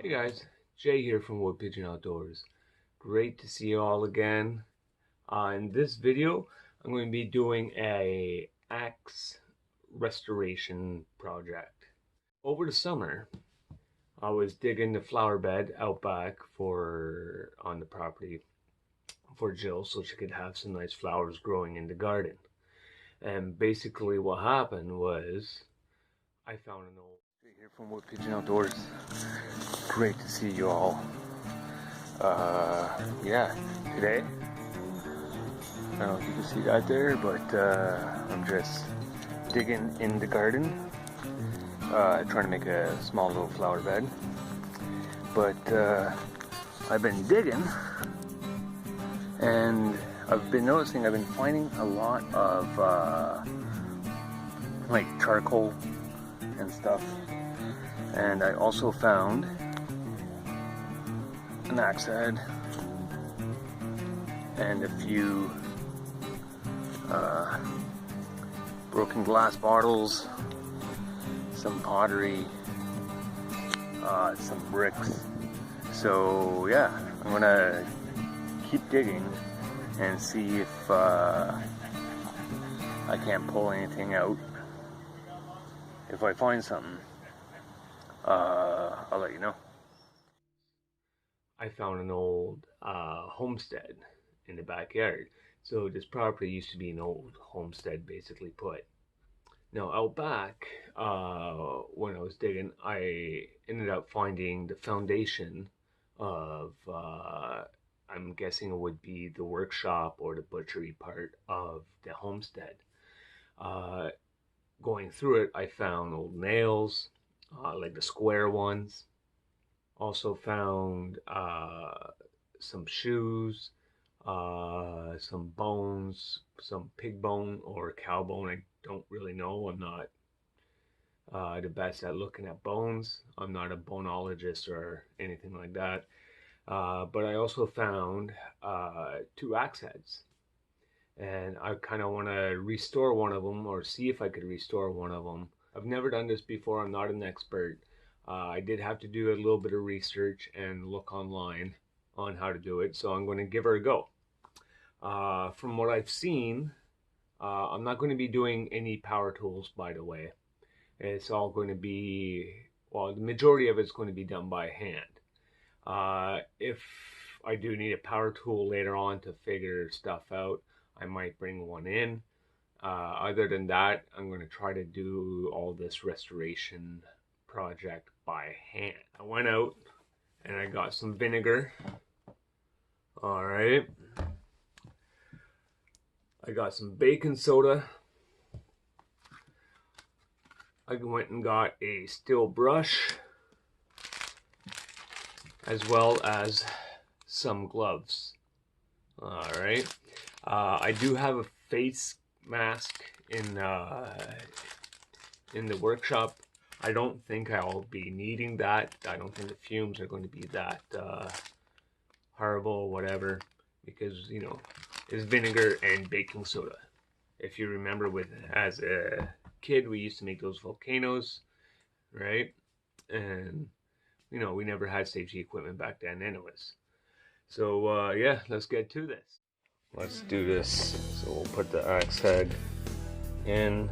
Hey guys, Jay here from Wood Pigeon Outdoors. Great to see you all again. In this video, I'm going to be doing a axe restoration project. Over the summer, I was digging the flower bed out back on the property for Jill so she could have some nice flowers growing in the garden. And basically what happened was I found an old... Jay here from Wood Pigeon Outdoors. Great to see you all. Yeah, today, I don't know if you can see that there, but I'm just digging in the garden, trying to make a small little flower bed. But I've been digging, and I've been noticing I've been finding a lot of like charcoal and stuff. And I also found an axe head and a few broken glass bottles, some pottery, some bricks. So yeah, I'm gonna keep digging and see if I can't pull anything out. If I find something, I'll let you know. I found an old homestead in the backyard. So this property used to be an old homestead, basically put. Now out back, when I was digging, I ended up finding the foundation of, I'm guessing it would be the workshop or the butchery part of the homestead. Going through it, I found old nails, like the square ones. Also found some shoes, some bones, some pig bone or cow bone. I don't really know. I'm not the best at looking at bones. I'm not a bonologist or anything like that. But I also found 2 axe heads. And I kind of want to restore one of them, or see if I could restore one of them. I've never done this before. I'm not an expert. I did have to do a little bit of research and look online on how to do it, so I'm going to give her a go. From what I've seen, I'm not going to be doing any power tools, by the way. It's all going to be, well, the majority of it's going to be done by hand. If I do need a power tool later on to figure stuff out, I might bring one in. Other than that, I'm going to try to do all this restoration project by hand. I went out and I got some vinegar. All right. I got some baking soda. I went and got a steel brush, as well as some gloves. All right. I do have a face mask in the workshop. I don't think I'll be needing that. I don't think the fumes are going to be that horrible or whatever, because, you know, it's vinegar and baking soda. If you remember, as a kid, we used to make those volcanoes, right? And, you know, we never had safety equipment back then anyways. So, yeah, let's get to this. Let's do this. So we'll put the axe head in.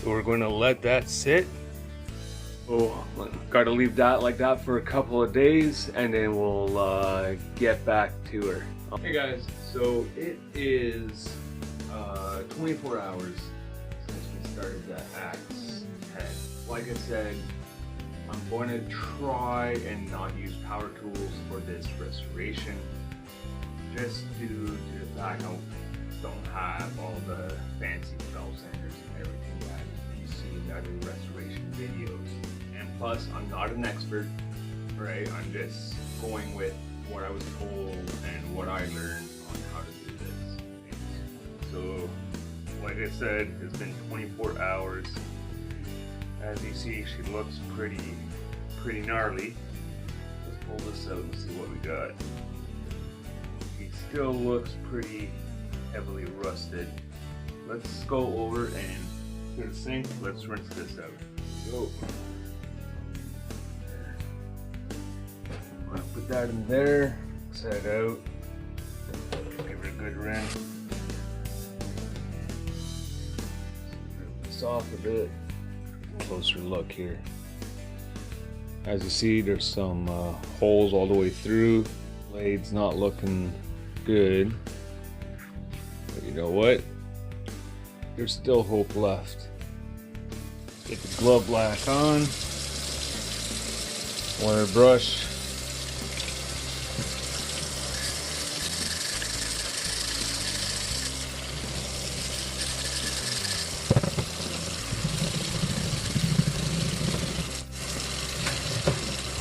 So we're going to let that sit. Oh, got to leave that like that for a couple of days, and then we'll get back to her. Hey guys, so it is 24 hours since we started the axe head. Like I said, I'm going to try and not use power tools for this restoration, just due to the fact I don't have all the fancy felt sanders and everything that you see in other restoration videos. And plus, I'm not an expert, right? I'm just going with what I was told and what I learned on how to do this. So, like I said, it's been 24 hours. As you see, she looks pretty gnarly. Let's pull this out and see what we got. He still looks pretty heavily rusted. Let's go over and to the sink. Let's rinse this out. Go. I'm gonna put that in there. Set it out. Give it a good rinse. Rip this off a bit. Closer look here. As you see, there's some holes all the way through. Blade's not looking good. But you know what? There's still hope left. Get the glove back on. Wire brush.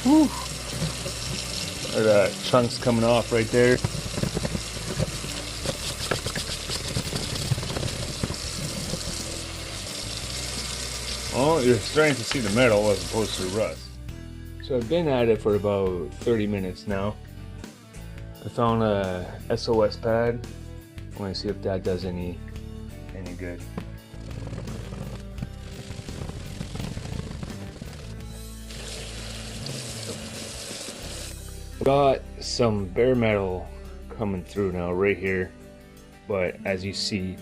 Whew. Look at that, chunks coming off right there. Well, you're starting to see the metal as opposed to the rust. So I've been at it for about 30 minutes now. I found a SOS pad. I want to see if that does any good. Got some bare metal coming through now right here, but as you see,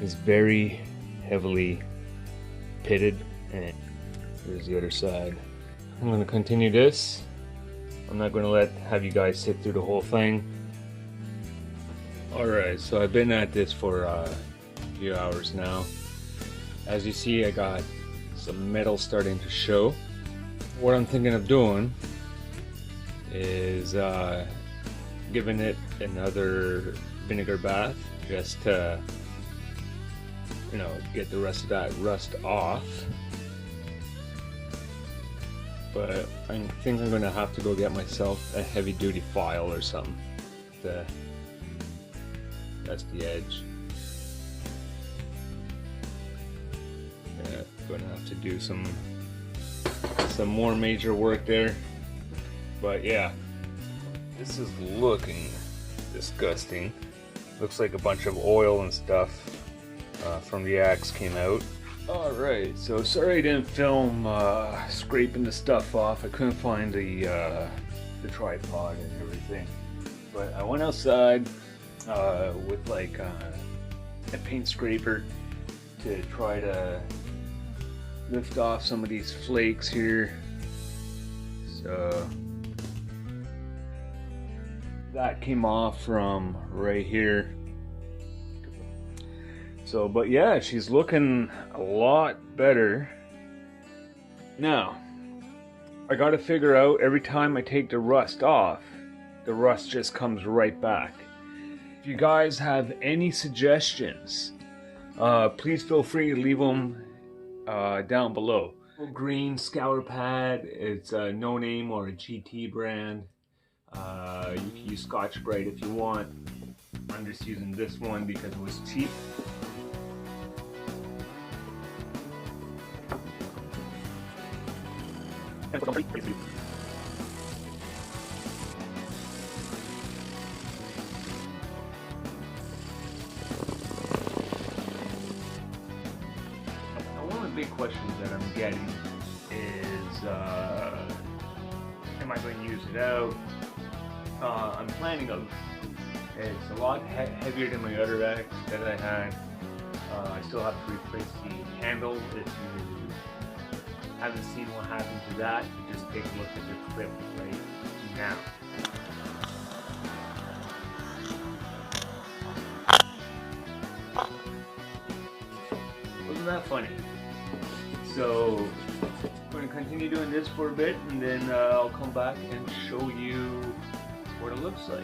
it's very heavily pitted, and here's the other side. I'm going to continue this. I'm not going to have you guys sit through the whole thing. Alright, so I've been at this for a few hours now. As you see, I got some metal starting to show. What I'm thinking of doing is giving it another vinegar bath just to, you know, get the rest of that rust off. But I think I'm gonna have to go get myself a heavy duty file or something to test the edge. Yeah, gonna have to do some more major work there. But yeah, this is looking disgusting. Looks like a bunch of oil and stuff from the axe came out. Alright, so sorry I didn't film scraping the stuff off. I couldn't find the tripod and everything. But I went outside with like a paint scraper to try to lift off some of these flakes here. So that came off from right here. So, but yeah, she's looking a lot better. Now, I gotta figure out every time I take the rust off, the rust just comes right back. If you guys have any suggestions, please feel free to leave them down below. Green scour pad, it's a no name or a GT brand. You can use Scotch-Brite if you want. I'm just using this one because it was cheap. I one of the big questions that I'm getting is, am I going to use it out? I'm planning on. It's a lot heavier than my other axe that I had. I still have to replace the handle. If you haven't seen what happened to that, you just take a look at the clip right now. Wasn't that funny? So I'm going to continue doing this for a bit, and then I'll come back and show you what it looks like.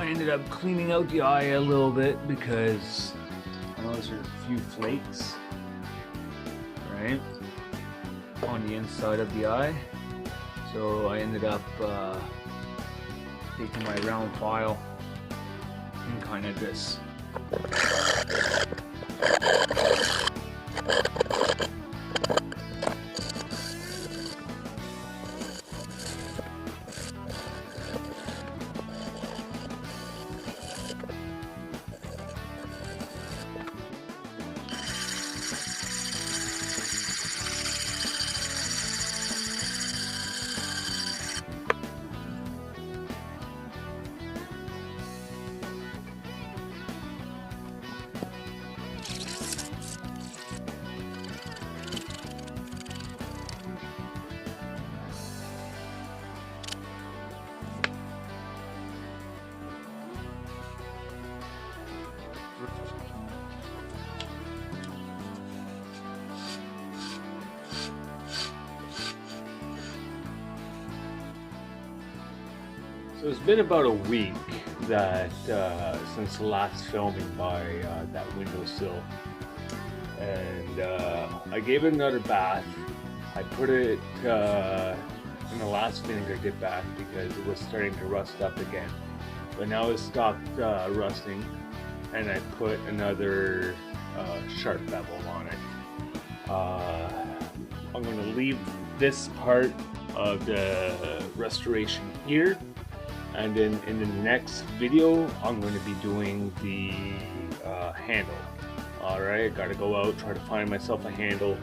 ended up cleaning out the eye a little bit because I noticed there's a few flakes, right, on the inside of the eye. So I ended up taking my round file and kind of just So it's been about a week that since the last filming by that windowsill, and I gave it another bath. I put it in the last vinegar dip bath because it was starting to rust up again, but now it's stopped rusting, and I put another sharp bevel on it. I'm going to leave this part of the restoration here. And then in the next video, I'm going to be doing the handle. Alright, gotta go out, try to find myself a handle,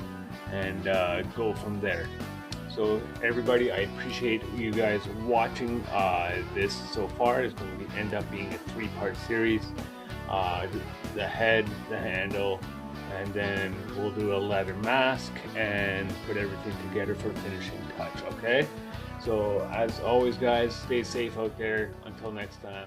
and go from there. So everybody, I appreciate you guys watching this so far. It's going to end up being a 3-part series. The head, the handle, and then we'll do a leather mask and put everything together for finishing touch, okay? So as always guys, stay safe out there. Until next time.